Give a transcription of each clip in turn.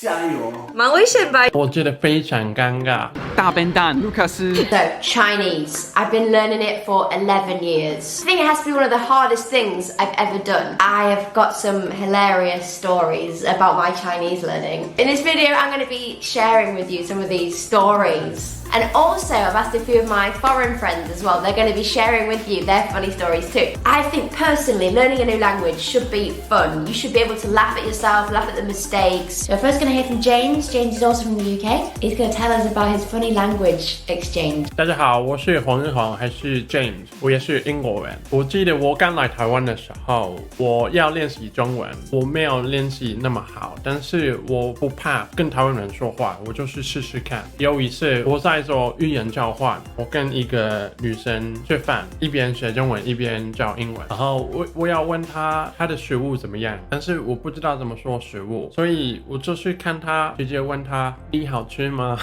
加油！蛮危险吧？我觉得非常尴尬。大笨蛋，Lukas。So, Chinese. I've been learning it for 11 years. I think it has to be one of the hardest things I've ever done. I have got some hilarious stories about my Chinese learning. In this video, I'm going to be sharing with you some of these stories. And also, I've asked a few of my foreign friends as well. They're going to be sharing with you their funny stories too. I think personally, learning a new language should be fun. You should be able to laugh at yourself, laugh at the mistakes. So we're first going to hear from James. James is also from the UK. He's going to tell us about his funny language exchange. 大家好，我是黄日鸿，还是 James， 我也是英国人。我记得我刚来台湾的时候，我要练习中文，我没有练习那么好，但是我不怕跟台湾人说话，我就是试试看。有一次我在做语言交换，我跟一个女生吃饭，一边学中文一边教英文，然后我要问她的食物怎么样，但是我不知道怎么说食物，所以我就是看她，直接问她你好吃吗？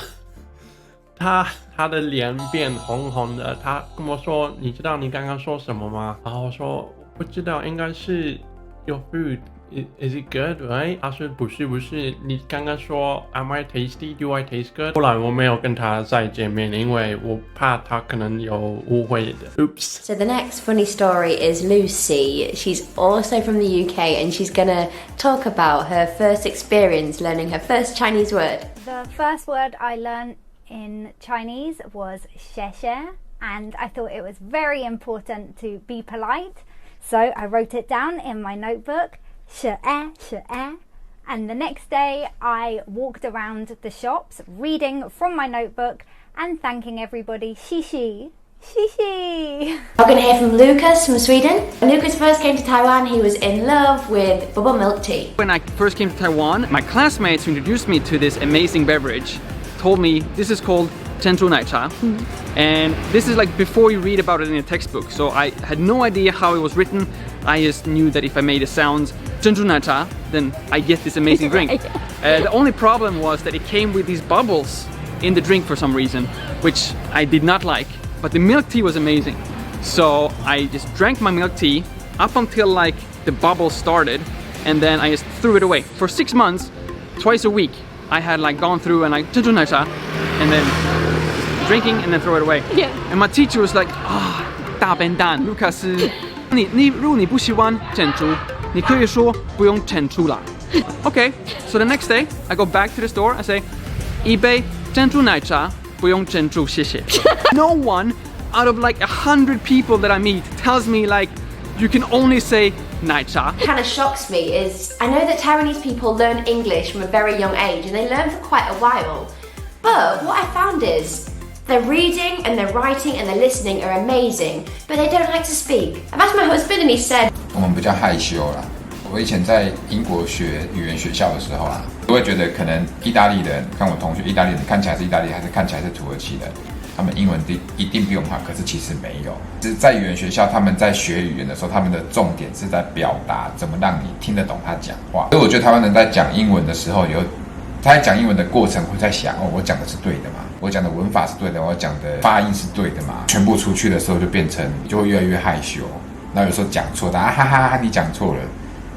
他的脸变红红的，他跟我说：“你知道你刚刚说什么吗？”然后我说：“我不知道，应该是 Your food is it good, right？” 他说：“不是，你刚刚说 Am I tasty? Do I taste good？” 后来我没有跟他再见面，因为我怕他可能有误会的。Oops. So the next funny story is Lucy. She's also from the UK and she's gonna talk about her first experience learning her first Chinese word. The first word I learned in Chinese was 谢谢, and I thought it was very important to be polite, so I wrote it down in my notebook, 谢谢, and the next day I walked around the shops reading from my notebook and thanking everybody, 谢谢. We're going to hear from Lukas from Sweden. When Lukas first came to Taiwan, he was in love with bubble milk tea. When I first came to Taiwan, my classmates who introduced me to this amazing beverage told me this is called 珍珠奶茶, and this is like before you read about it in a textbook, so I had no idea how it was written. I just knew that if I made a sound 珍珠奶茶, then I get this amazing drink. The only problem was that it came with these bubbles in the drink for some reason, which I did not like, but the milk tea was amazing. So I just drank my milk tea up until like the bubbles started, and then I just threw it away. For 6 months, twice a week, I had like gone through and like 珍珠奶茶 and then drinking and then throw it away. Yeah. And my teacher was like, 大笨蛋 Lukas, 如果你不喜欢珍珠，你可以说不用珍珠啦。Okay, so the next day I go back to the store and say 一杯珍珠奶茶不用珍珠谢谢。No one out of like 100 people that I meet tells me like you can only say 奶茶. What kind of shocks me is I know that Taiwanese people learn English from a very young age and they learn for quite a while. But what I found is their reading and their writing and their listening are amazing, but they don't like to speak. I've asked my husband and he said, 我们比较害羞啦。我以前在英国学语言学校的时候啊，都会觉得可能意大利人，看我同学意大利人看起来是意大利，还是看起来是土耳其人，他们英文一定比我们好，可是其实没有。就是在语言学校，他们在学语言的时候，他们的重点是在表达怎么让你听得懂他讲话。所以我觉得台湾人在讲英文的时候，他在讲英文的过程会在想，我讲的是对的嘛，我讲的文法是对的，我讲的发音是对的嘛。全部出去的时候就变成就会越来越害羞，然后有时候讲错，大家哈哈哈你讲错了，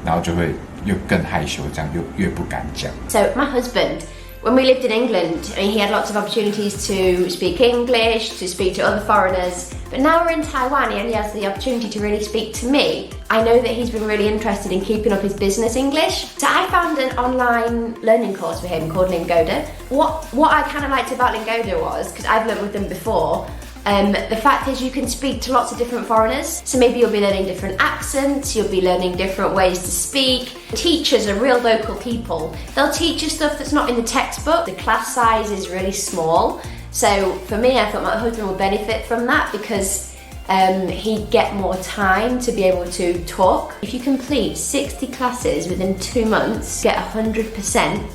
然后就会又更害羞，这样越不敢讲。So my husband, when we lived in England, I mean, he had lots of opportunities to speak English, to speak to other foreigners, but now we're in Taiwan, he only has the opportunity to really speak to me. I know that he's been really interested in keeping up his business English, so I found an online learning course for him called Lingoda. What I kind of liked about Lingoda was, because I've learned with them before, the fact is you can speak to lots of different foreigners, so maybe you'll be learning different accents, you'll be learning different ways to speak. Teachers are real local people. They'll teach you stuff that's not in the textbook. The class size is really small, so for me I thought my husband would benefit from that because he'd get more time to be able to talk. If you complete 60 classes within 2 months, get 100%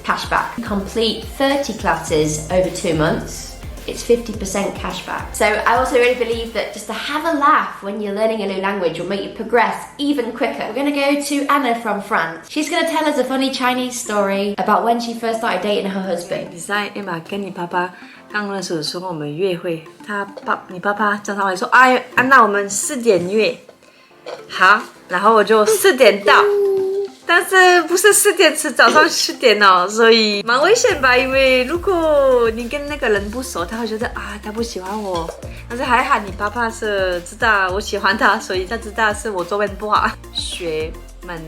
cashback. Complete 30 classes over 2 months, it's 50% cashback. So I also really believe that just to have a laugh when you're learning a new language will make you progress even quicker. We're going to go to Anna from France. She's going to tell us a funny Chinese story about when she first started dating her husband. 你在Emma 跟你爸爸刚认识的时候，我们约会，你爸爸常常会说，哎，安娜，我们4点约，好，然后我就4点到但是不是4点吃，早上10点哦，所以蛮危险吧？因为如果你跟那个人不熟，他会觉得啊，他不喜欢我。但是还好，你爸爸是知道我喜欢他，所以他知道是我中文不好，学蛮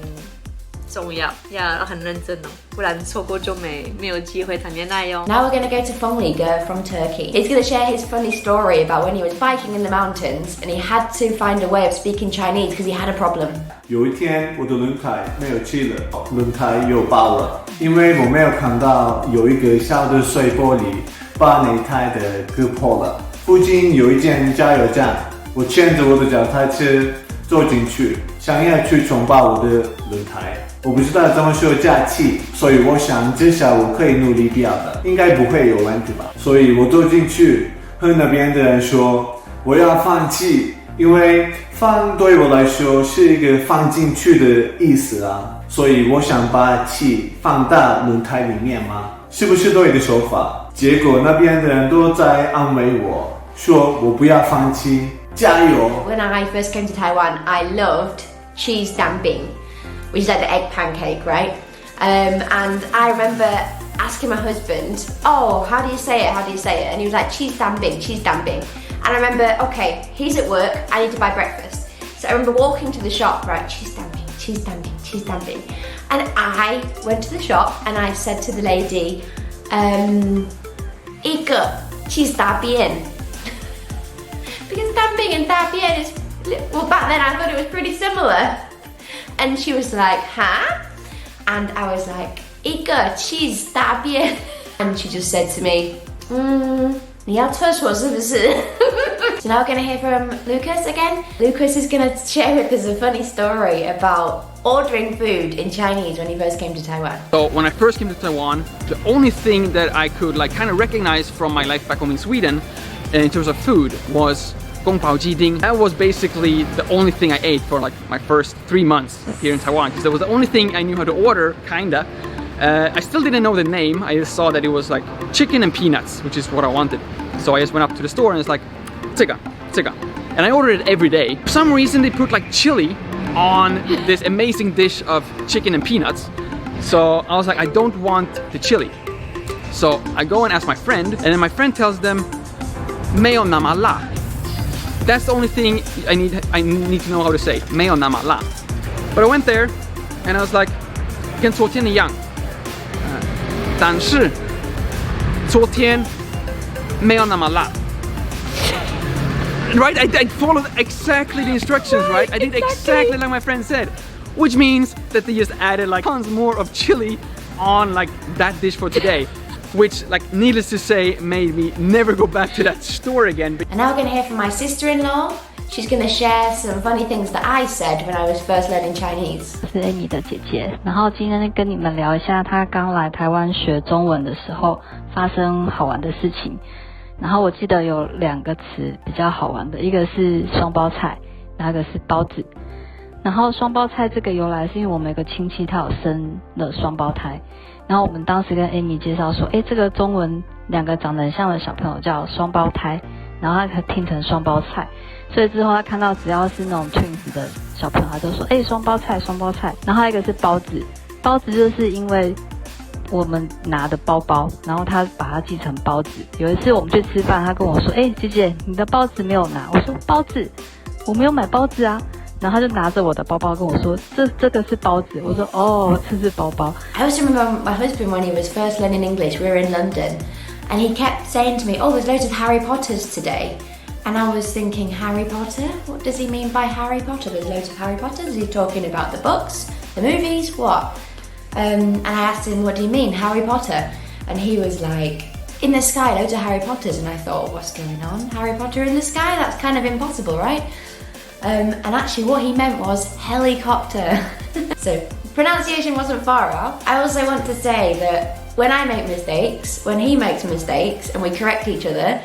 重要，要很认真哦，不然错过就没有机会谈恋爱哟。Now we're going to go to凤梨哥 from Turkey. He's going to share his funny story about when he was biking in the mountains and he had to find a way of speaking Chinese because he had a problem. 有一天我的轮胎没有气了，轮胎又爆了，因为我没有看到有一个小的碎玻璃把内胎的割破了。附近有一间加油站，我牵着我的脚踏车走进去，想要去重拔我的轮胎。我不知道怎么修加气，所以我想至少我可以努力掉的，应该不会有问题吧。所以我走进去，和那边的人说我要放弃，因为放对我来说是一个放进去的意思啊。所以我想把气放到轮胎里面吗？是不是对的说法？结果那边的人都在安慰我，说我不要放弃，加油。When I first came to Taiwan, I loved cheese dumpling, which is like the egg pancake, right? And I remember asking my husband, oh, how do you say it? How do you say it? And he was like, cheese dumpling, cheese dumpling. And I remember, okay, he's at work, I need to buy breakfast. So I remember walking to the shop, right, cheese dumpling, cheese dumpling, cheese dumpling. And I went to the shop and I said to the lady, 一个 cheese 大便. Because dumpling and 大便 is, well, back then I thought it was pretty similar. And she was like, huh? And I was like, 一个 cheese 大便. And she just said to me, 你要厕所是不是? So now we're going to hear from Lukas again. Lukas is going to share with us a funny story about ordering food in Chinese when he first came to Taiwan. So when I first came to Taiwan, the only thing that I could like kind of recognize from my life back home in Sweden in terms of food was gong pao ji ding. That was basically the only thing I ate for like my first 3 months here in Taiwan, because that was the only thing I knew how to order, kinda. I still didn't know the name. I just saw that it was like chicken and peanuts, which is what I wanted. So I just went up to the store and it's like, 这个. And I ordered it every day. For some reason they put like chili on this amazing dish of chicken and peanuts. So I was like, I don't want the chili. So I go and ask my friend, and then my friend tells them, 没有那么辣. That's the only thing I need to know how to say. 没有那么辣. But I went there and I was like, 跟昨天一样. 但是昨天没有那么辣. Right? I followed exactly the instructions, right? I did exactly like my friend said. Which means that they just added like tons more of chili on like that dish for today. Which, like, needless to say, made me never go back to that store again. And now we're going to hear from my sister-in-law. She's going to share some funny things that I said when I was first learning Chinese. 我是 Amy 的姐姐，然后今天跟你们聊一下她刚来台湾学中文的时候发生好玩的事情。然后我记得有2个词比较好玩的，一个是双胞菜，然后一个是包子。然后双胞菜这个由来是因为我们有个亲戚他有生了双胞胎，然后我们当时跟 Amy 介绍说，这个中文2个长得很像的小朋友叫双胞胎，然后他听成双胞菜，所以之后他看到只要是那种 twins 的小朋友，他就说双胞菜双胞菜。然后还有一个是包子，包子就是因为我们拿的包包，然后他把它记成包子。有一次我们去吃饭，他跟我说，姐姐你的包子没有拿。我说包子我没有买包子啊，然后他就拿着我的包包跟我说这个是包子。我说这是包包。 I also remember my husband when he was first learning English, we were in London, and he kept saying to me, there's loads of Harry Potters today. And I was thinking, Harry Potter? What does he mean by Harry Potter? There's loads of Harry Potters. Is he talking about the books, the movies, what? And I asked him, what do you mean, Harry Potter? And he was like, in the sky, loads of Harry Potters. And I thought, what's going on? Harry Potter in the sky? That's kind of impossible, right? And actually what he meant was helicopter. So pronunciation wasn't far off. I also want to say that when I make mistakes, when he makes mistakes, and we correct each other,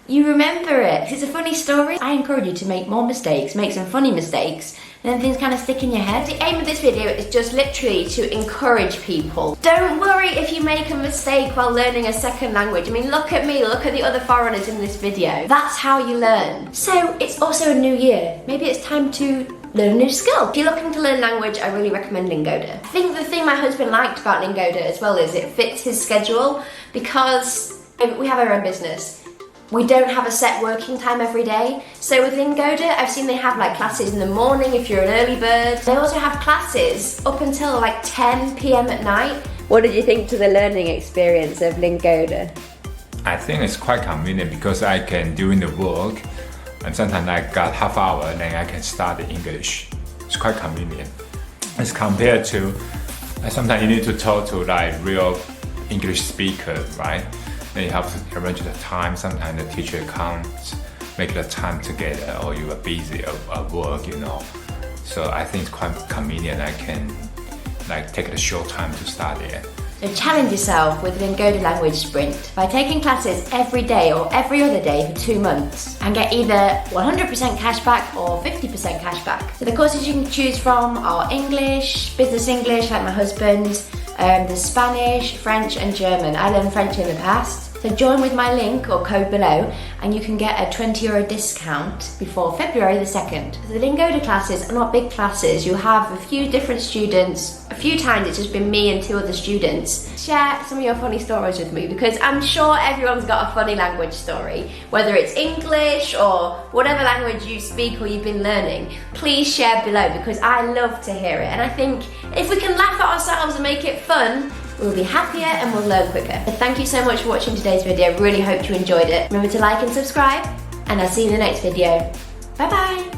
you remember it. It's a funny story. I encourage you to make more mistakes, make some funny mistakes, and then things kind of stick in your head. The aim of this video is just literally to encourage people. Don't worry if you make a mistake while learning a second language. I mean, look at me, look at the other foreigners in this video. That's how you learn. So it's also a new year. Maybe it's time to learn a new skill. If you're looking to learn language, I really recommend Lingoda. I think the thing my husband liked about Lingoda as well is it fits his schedule because we have our own business. We don't have a set working time every day. So with Lingoda, I've seen they have like classes in the morning if you're an early bird. They also have classes up until like 10 p.m. at night. What did you think to the learning experience of Lingoda? I think it's quite convenient because I can doing the work and sometimes I got half hour and then I can study English. It's quite convenient. As compared to sometimes you need to talk to like real English speaker, right? Then you have to arrange the time. Sometimes the teacher can't make the time together or you are busy at work, you know. So I think it's quite convenient. I can like take a short time to study it. So challenge yourself with an Lingoda language sprint by taking classes every day or every other day for 2 months and get either 100% cashback or 50% cashback. So the courses you can choose from are English, business English like my husband's, there's Spanish, French and German. I learned French in the past. So join with my link or code below and you can get a €20 discount before February the 2nd. So the Lingoda classes are not big classes. You'll have a few different students. A few times it's just been me and 2 other students. Share some of your funny stories with me because I'm sure everyone's got a funny language story. Whether it's English or whatever language you speak or you've been learning, please share below because I love to hear it. And I think if we can laugh at ourselves and make it fun, we'll be happier and we'll learn quicker. So thank you so much for watching today's video. Really hope you enjoyed it. Remember to like and subscribe and I'll see you in the next video. Bye bye.